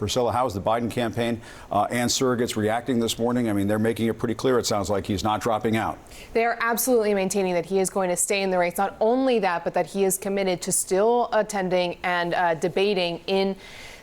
Priscilla, how is the Biden campaign and surrogates reacting this morning? I mean, they're making it pretty clear, it sounds like, he's not dropping out. They are absolutely maintaining that he is going to stay in the race. Not only that, but that he is committed to still attending and debating in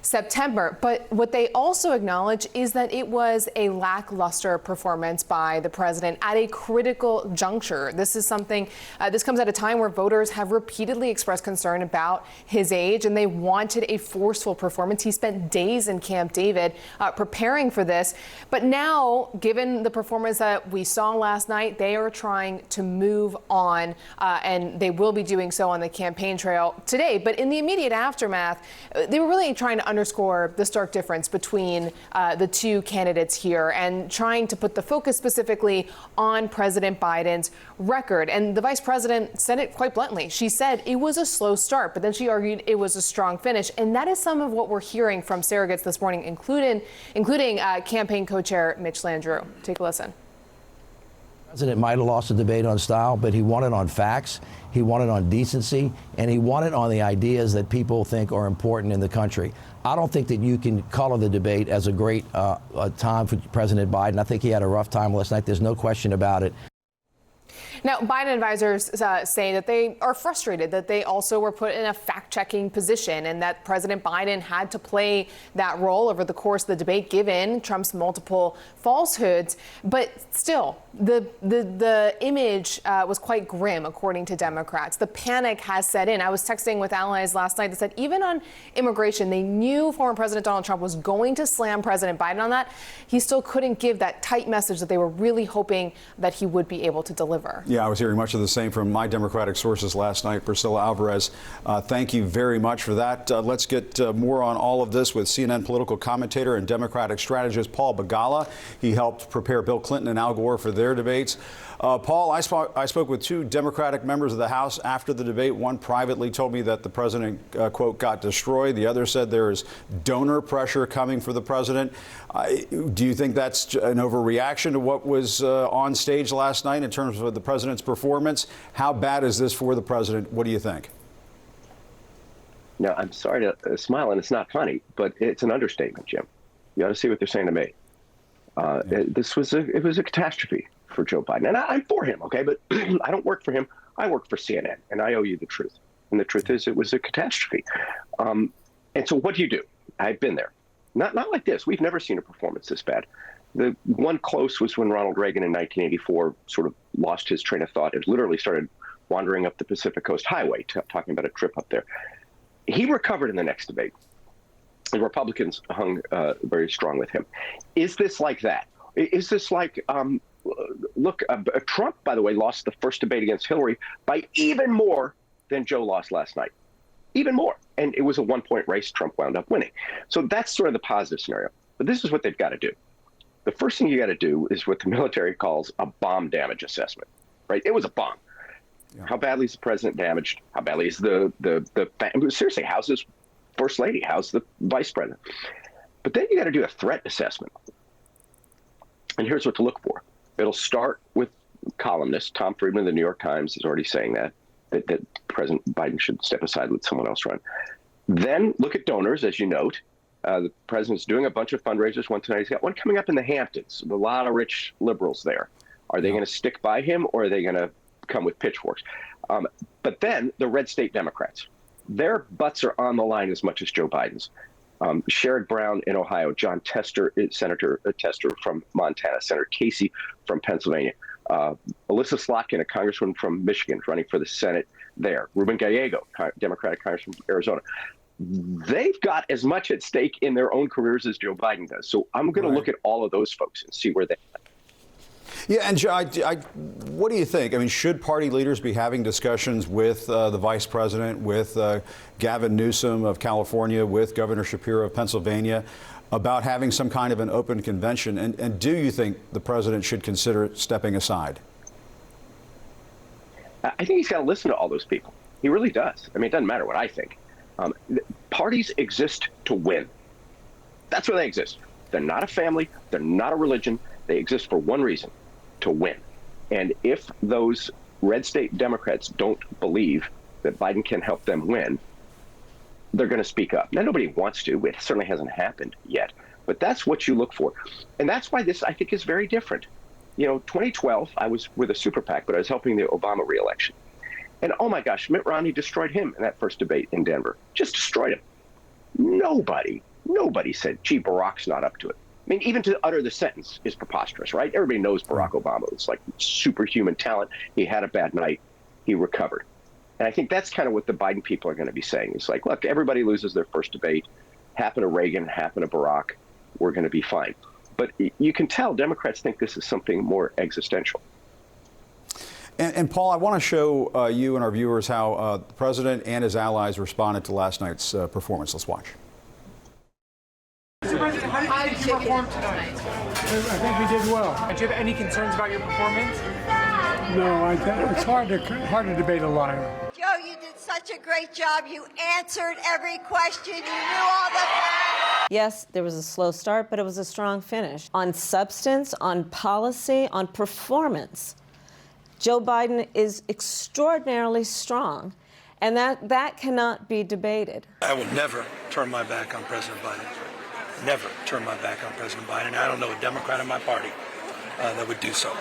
September. But what they also acknowledge is that it was a lackluster performance by the president at a critical juncture. This is something, this comes at a time where voters have repeatedly expressed concern about his age, and they wanted a forceful performance. He spent days in Camp David preparing for this. But now, given the performance that we saw last night, they are trying to move on, and they will be doing so on the campaign trail today. But in the immediate aftermath, they were really trying to underscore the stark difference between the two candidates here and trying to put the focus specifically on President Biden's record. And the vice president said it quite bluntly. She said it was a slow start, but then she argued it was a strong finish. And that is some of what we're hearing from surrogates this morning, including campaign co-chair Mitch Landrieu. Take a listen. The president might have lost the debate on style, but he won it on facts, he won it on decency, and he won it on the ideas that people think are important in the country. I don't think that you can color the debate as a great time for President Biden. I think he had a rough time last night. There's no question about it. Now, Biden advisors say that they are frustrated that they also were put in a fact-checking position and that President Biden had to play that role over the course of the debate, given Trump's multiple falsehoods. But still, the image was quite grim, according to Democrats. The panic has set in. I was texting with allies last night that said even on immigration, they knew former President Donald Trump was going to slam President Biden on that. He still couldn't give that tight message that they were really hoping that he would be able to deliver. Yeah, I was hearing much of the same from my Democratic sources last night. Priscilla Alvarez, thank you very much for that. Let's get more on all of this with CNN political commentator and Democratic strategist Paul Begala. He helped prepare Bill Clinton and Al Gore for their debates. Paul, I spoke with two Democratic members of the House after the debate. One privately told me that the president, quote, got destroyed. The other said there is donor pressure coming for the president. Do you think that's an overreaction to what was on stage last night in terms of the president's performance? How bad is this for the president? What do you think? No, I'm sorry to smile, and it's not funny, but it's an understatement, Jim. You ought to see what they're saying to me. It was a catastrophe for Joe Biden. And I'm for him, okay? But I don't work for him. I work for CNN, and I owe you the truth. And the truth is it was a catastrophe. And so what do? I've been there. Not like this. We've never seen a performance this bad. The one close was when Ronald Reagan in 1984 sort of lost his train of thought and literally started wandering up the Pacific Coast Highway, talking about a trip up there. He recovered in the next debate. The Republicans hung very strong with him. Is this like that? Is this like, look, Trump, by the way, lost the first debate against Hillary by even more than Joe lost last night. Even more. And it was a one-point race. Trump wound up winning. So that's sort of the positive scenario. But this is what they've got to do. The first thing you got to do is what the military calls a bomb damage assessment, right? It was a bomb. Yeah. How badly is the president damaged? How badly is seriously, how's his first lady? How's the vice president? But then you got to do a threat assessment. And here's what to look for. It'll start with columnists. Tom Friedman of the New York Times is already saying that President Biden should step aside, let someone else run. Then look at donors, as you note. The president's doing a bunch of fundraisers. One tonight, he's got one coming up in the Hamptons. A lot of rich liberals there. Are they going to stick by him, or are they going to come with pitchforks? But then the red state Democrats, their butts are on the line as much as Joe Biden's. Sherrod Brown in Ohio, John Tester, Senator Tester from Montana, Senator Casey from Pennsylvania, Alyssa Slotkin, a congresswoman from Michigan, running for the Senate there, Ruben Gallego, Democratic congressman from Arizona. They've got as much at stake in their own careers as Joe Biden does. So I'm going to look at all of those folks and see where they are. Yeah, and what do you think? I mean, should party leaders be having discussions with the vice president, with Gavin Newsom of California, with Governor Shapiro of Pennsylvania, about having some kind of an open convention? And do you think the president should consider stepping aside? I think he's got to listen to all those people. He really does. I mean, it doesn't matter what I think. Parties exist to win. That's where they exist. They're not a family. They're not a religion. They exist for one reason: to win. And if those red state Democrats don't believe that Biden can help them win, they're going to speak up. Now, nobody wants to. It certainly hasn't happened yet. But that's what you look for. And that's why this, I think, is very different. 2012, I was with a super PAC, but I was helping the Obama reelection. And oh my gosh, Mitt Romney destroyed him in that first debate in Denver. Just destroyed him. Nobody said, gee, Barack's not up to it. I mean, even to utter the sentence is preposterous, right? Everybody knows Barack Obama was like superhuman talent. He had a bad night. He recovered. And I think that's kind of what the Biden people are going to be saying. It's like, look, everybody loses their first debate. Happened to Reagan, happened to Barack. We're going to be fine. But you can tell Democrats think this is something more existential. And Paul, I want to show you and our viewers how the president and his allies responded to last night's performance. Let's watch. Mr. President, how did you perform tonight? I think we did well. Do you have any concerns about your performance? No, it's hard to debate a liar. Joe, you did such a great job. You answered every question. You knew all the facts. Yes, there was a slow start, but it was a strong finish. On substance, on policy, on performance, Joe Biden is extraordinarily strong, and that cannot be debated. I will never turn my back on President Biden. Never turn my back on President Biden. I don't know a Democrat in my party that would do so.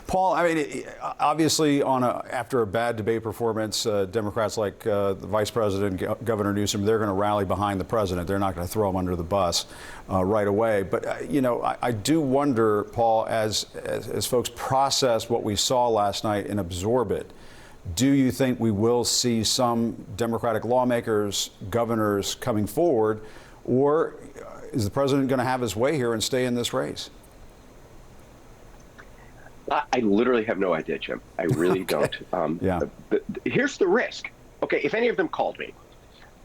Paul, I mean, obviously, after a bad debate performance, Democrats like the Vice President, Governor Newsom, they're going to rally behind the president. They're not going to throw him under the bus right away. But I do wonder, Paul, as folks process what we saw last night and absorb it, do you think we will see some Democratic lawmakers, governors coming forward, or is the president going to have his way here and stay in this race? I literally have no idea, Jim. I really don't. Yeah. Here's the risk. Okay, if any of them called me,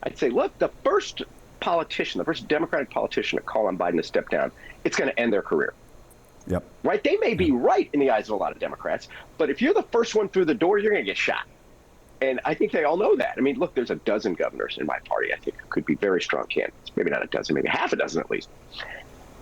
I'd say, look, the first Democratic politician to call on Biden to step down, it's going to end their career. Yep. Right? They may be right in the eyes of a lot of Democrats, but if you're the first one through the door, you're going to get shot. And I think they all know that. I mean, look, there's a dozen governors in my party, I think, who could be very strong candidates. Maybe not a dozen, maybe half a dozen at least.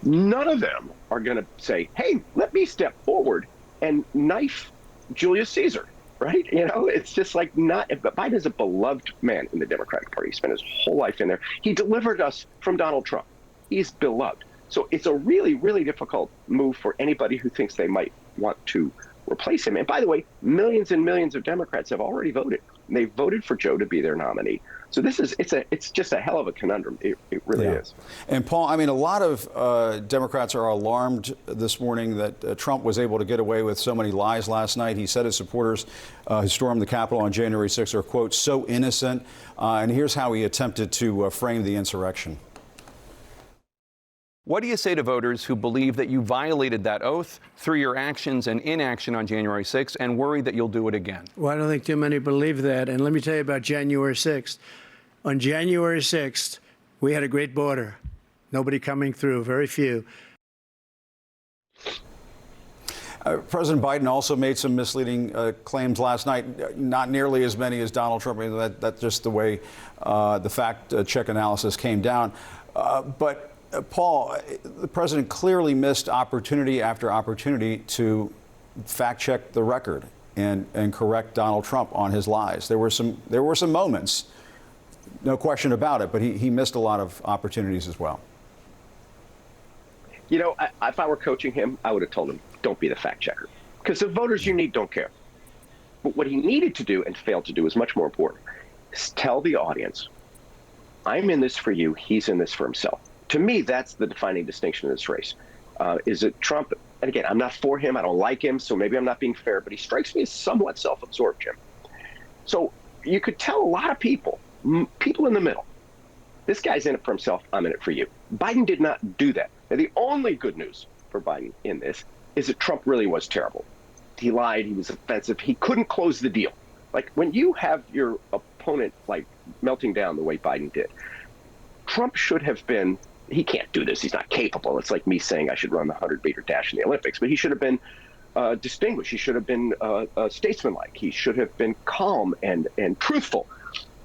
None of them are going to say, hey, let me step forward and knife Julius Caesar, right? It's just like not. But Biden is a beloved man in the Democratic Party. He spent his whole life in there. He delivered us from Donald Trump. He's beloved. So it's a really, really difficult move for anybody who thinks they might want to replace him. And by the way, millions and millions of Democrats have already voted. They voted for Joe to be their nominee. So it's just a hell of a conundrum. It really is. And Paul, I mean, a lot of Democrats are alarmed this morning that Trump was able to get away with so many lies last night. He said his supporters who stormed the Capitol on January 6th are, quote, so innocent. And here's how he attempted to frame the insurrection. What do you say to voters who believe that you violated that oath through your actions and inaction on January 6th and worry that you'll do it again? Well, I don't think too many believe that. And let me tell you about January 6th. On January 6th, we had a great border. Nobody coming through, very few. President Biden also made some misleading claims last night, not nearly as many as Donald Trump. I mean, that's just the way the fact check analysis came down. But Paul, the president clearly missed opportunity after opportunity to fact check the record and correct Donald Trump on his lies. There were some moments, no question about it, but he missed a lot of opportunities as well. If I were coaching him, I would have told him, don't be the fact checker, because the voters you need don't care. But what he needed to do and failed to do is much more important. Is tell the audience, I'm in this for you, he's in this for himself. To me, that's the defining distinction of this race. Is it Trump? And again, I'm not for him. I don't like him, so maybe I'm not being fair, but he strikes me as somewhat self-absorbed, Jim. So you could tell a lot of people in the middle, this guy's in it for himself, I'm in it for you. Biden did not do that. Now, the only good news for Biden in this is that Trump really was terrible. He lied. He was offensive. He couldn't close the deal. Like, when you have your opponent, like, melting down the way Biden did, Trump should have been, he can't do this. He's not capable. It's like me saying I should run the 100-meter dash in the Olympics, but he should have been distinguished. He should have been statesmanlike. He should have been calm and truthful.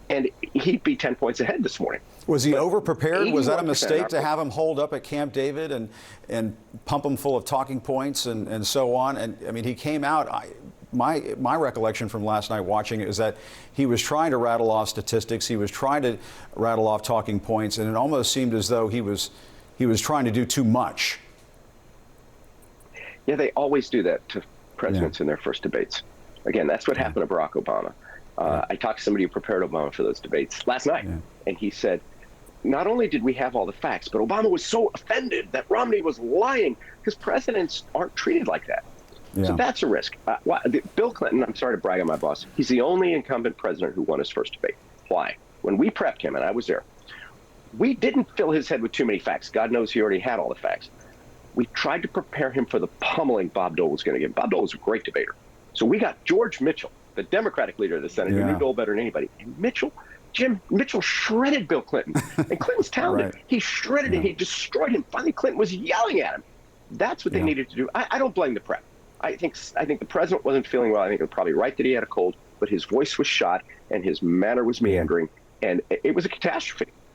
And he'd be 10 points ahead this morning. Was he over-prepared? Was that a mistake to have him holed up at Camp David and pump him full of talking points and so on? And I mean, he came out my recollection from last night watching it is that he was trying to rattle off statistics, he was trying to rattle off talking points, and it almost seemed as though he was trying to do too much. Yeah, they always do that to presidents in their first debates. Again, that's what happened to Barack Obama. I talked to somebody who prepared Obama for those debates last night, and he said, not only did we have all the facts, but Obama was so offended that Romney was lying, because presidents aren't treated like that. So that's a risk. Bill Clinton, I'm sorry to brag on my boss, he's the only incumbent president who won his first debate. Why? When we prepped him, and I was there, we didn't fill his head with too many facts. God knows he already had all the facts. We tried to prepare him for the pummeling Bob Dole was going to give. Bob Dole was a great debater. So we got George Mitchell, the Democratic leader of the Senate, who knew Dole better than anybody. And Mitchell shredded Bill Clinton. And Clinton's talented. He shredded him. He destroyed him. Finally, Clinton was yelling at him. That's what they needed to do. I don't blame the prep. I think the president wasn't feeling well. I think it was probably right that he had a cold, but his voice was shot and his manner was meandering, and it was a catastrophe.